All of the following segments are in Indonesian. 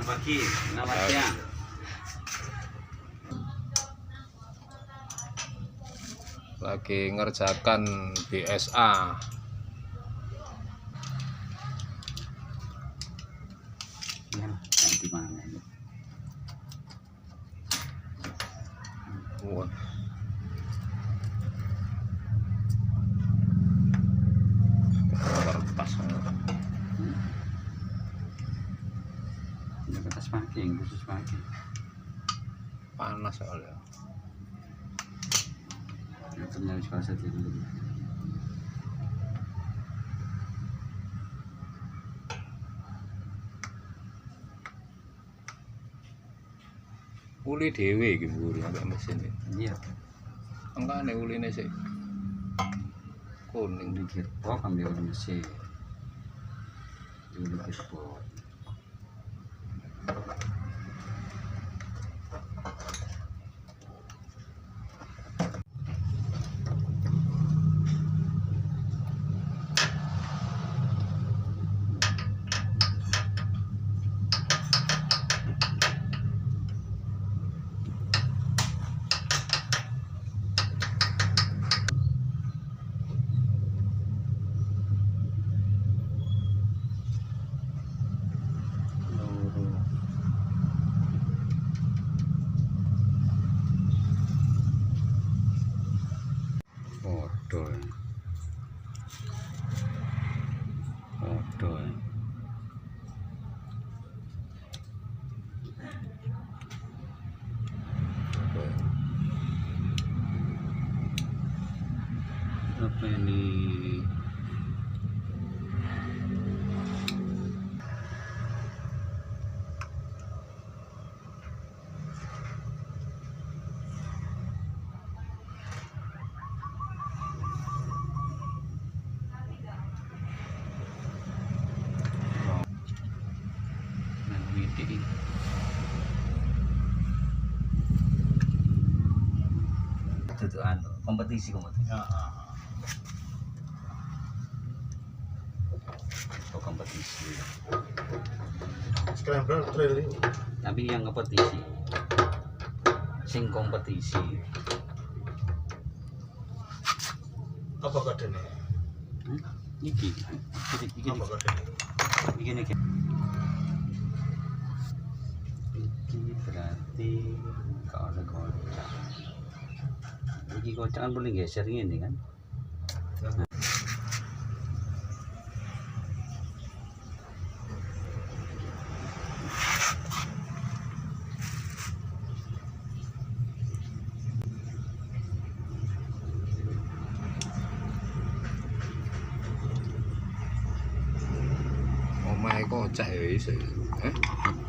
Selamat pagi, selamat siang. Lagi ngerjakan BSA. Ya, di mana ini? Wah. Kertas. Ini kertas packing, khusus packing. Panas soalnya. Ya, ternyata bahasa dulu. Uli dhewe iki mburi ambek mesin iki. Iya, Angkane uline sik kuning. di gearbox ambil mesin. Di gearbox. Odol. Odol. Apa ini? Itu kompetisi. Oh, kompetisi. Scramble trail ini. Tapi yang kompetisi. Sing kompetisi. Apa kodenya? Iki. Apa kodenya? Iki. Iki berarti kalau ada kocak. Iki kocak kan boleh geser ini kan? Omahe kocak ya iso.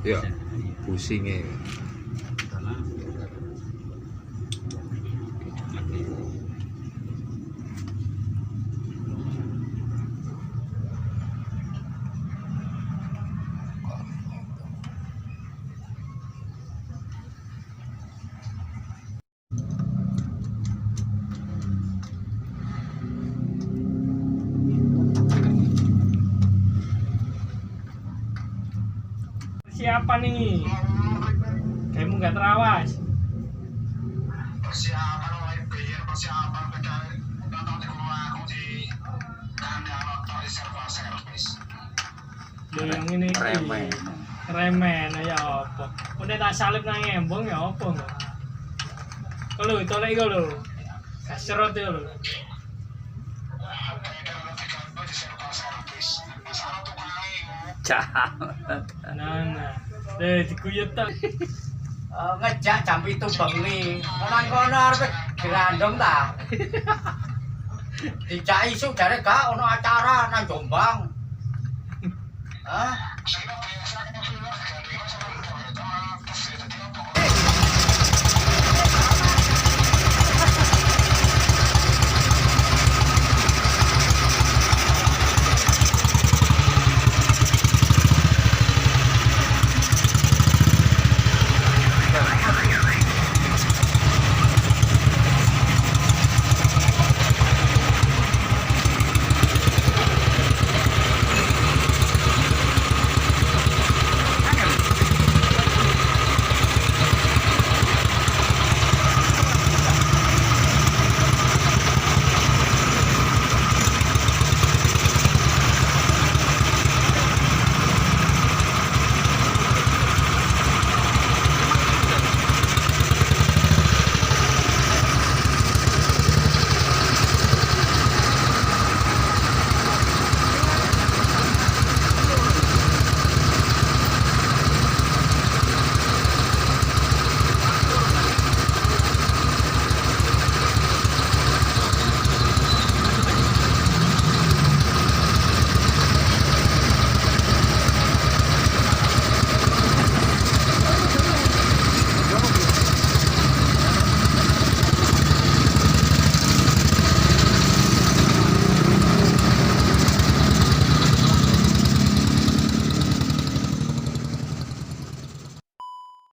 Iya. Pusinge. Siapa nih? Kamu nggak terawas. Persiapan mulai biar persiapan beda nonton di rumah aku di kandang nonton di servis. Yang ini Remen. remen ya apa? Udah tak salib nang embong ya apa nggak? Kalau itu lagi kalau kaserot ya lo. Nah, deh dikuyut tak. Ngejak jam itu bengi. Nang kono arep dirandom ta. Dijak isuk jare gak ono acara nang Jombang. Hah?